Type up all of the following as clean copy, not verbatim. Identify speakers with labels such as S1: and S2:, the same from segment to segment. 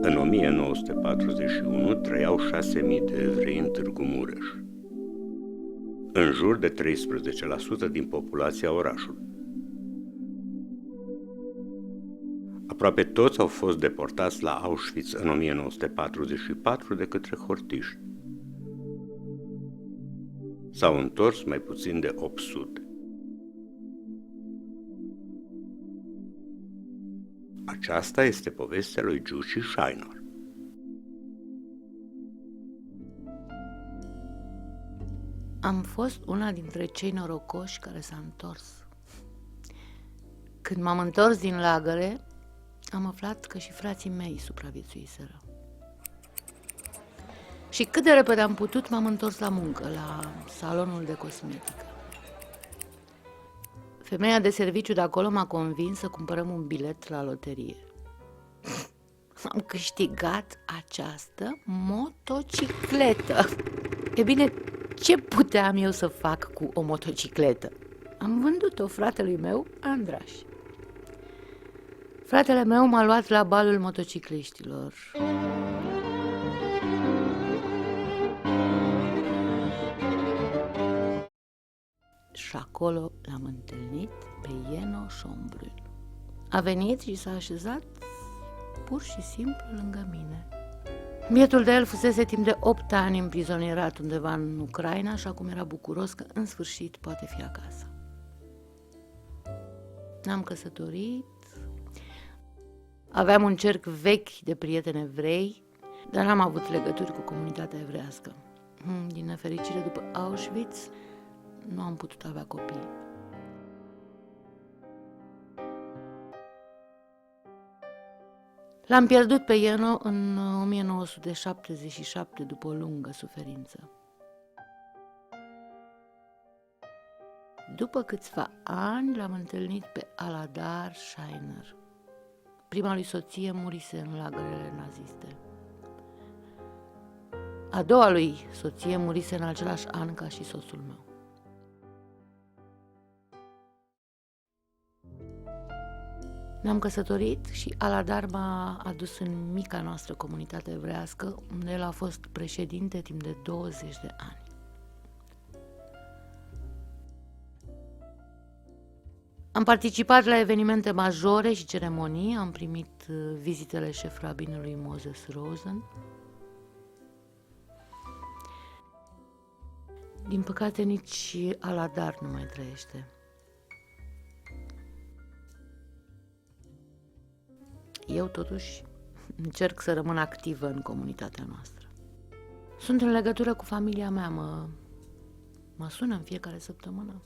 S1: În 1941 trăiau 6.000 de evrei în Târgu Mureș, în jur de 13% din populația orașului. Aproape toți au fost deportați la Auschwitz în 1944 de către hortiști. S-au întors mai puțin de 800. Aceasta este povestea lui Jussi Scheinor.
S2: Am fost una dintre cei norocoși care s-a întors. Când m-am întors din lagăre, am aflat că și frații mei supraviețuiseră. Și cât de repede am putut, m-am întors la muncă, la salonul de cosmetică. Femeia de serviciu de acolo m-a convins să cumpărăm un bilet la loterie. Am câștigat această motocicletă. E bine, ce puteam eu să fac cu o motocicletă? Am vândut-o fratelui meu, Andraș. Fratele meu m-a luat la balul motocicliștilor. Și acolo l-am întâlnit pe Eno Schombrun. A venit și s-a așezat pur și simplu lângă mine. Bietul de el fusese timp de 8 ani împrizonierat undeva în Ucraina și acum era bucuros că în sfârșit poate fi acasă. Ne-am căsătorit, aveam un cerc vechi de prieteni evrei, dar n-am avut legături cu comunitatea evrească. Din nefericire, după Auschwitz, nu am putut avea copii. L-am pierdut pe Eno în 1977, după o lungă suferință. După câțiva ani l-am întâlnit pe Aladar Scheiner. Prima lui soție murise în lagărele naziste. A doua lui soție murise în același an ca și soțul meu. Ne-am căsătorit și Aladar m-a adus în mica noastră comunitate evrească, unde el a fost președinte timp de 20 de ani. Am participat la evenimente majore și ceremonii, am primit vizitele șef rabinului Moses Rosen. Din păcate, nici Aladar nu mai trăiește. Eu, totuși, încerc să rămân activă în comunitatea noastră. Sunt în legătură cu familia mea, mă sună în fiecare săptămână.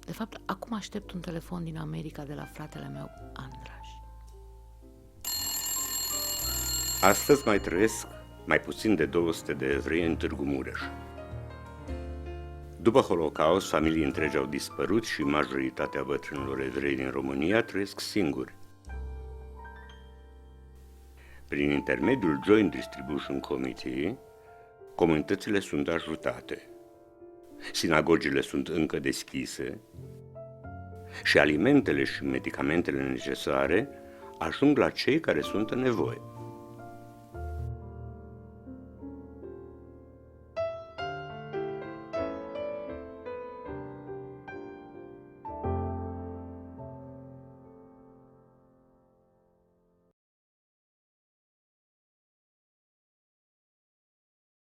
S2: De fapt, acum aștept un telefon din America de la fratele meu, Andraș.
S1: Astăzi mai trăiesc mai puțin de 200 de evrei în Târgu Mureș. După Holocaust, familii întregi au dispărut și majoritatea bătrânilor evrei din România trăiesc singuri. Prin intermediul Joint Distribution Committee, comunitățile sunt ajutate, sinagogile sunt încă deschise și alimentele și medicamentele necesare ajung la cei care sunt în nevoie.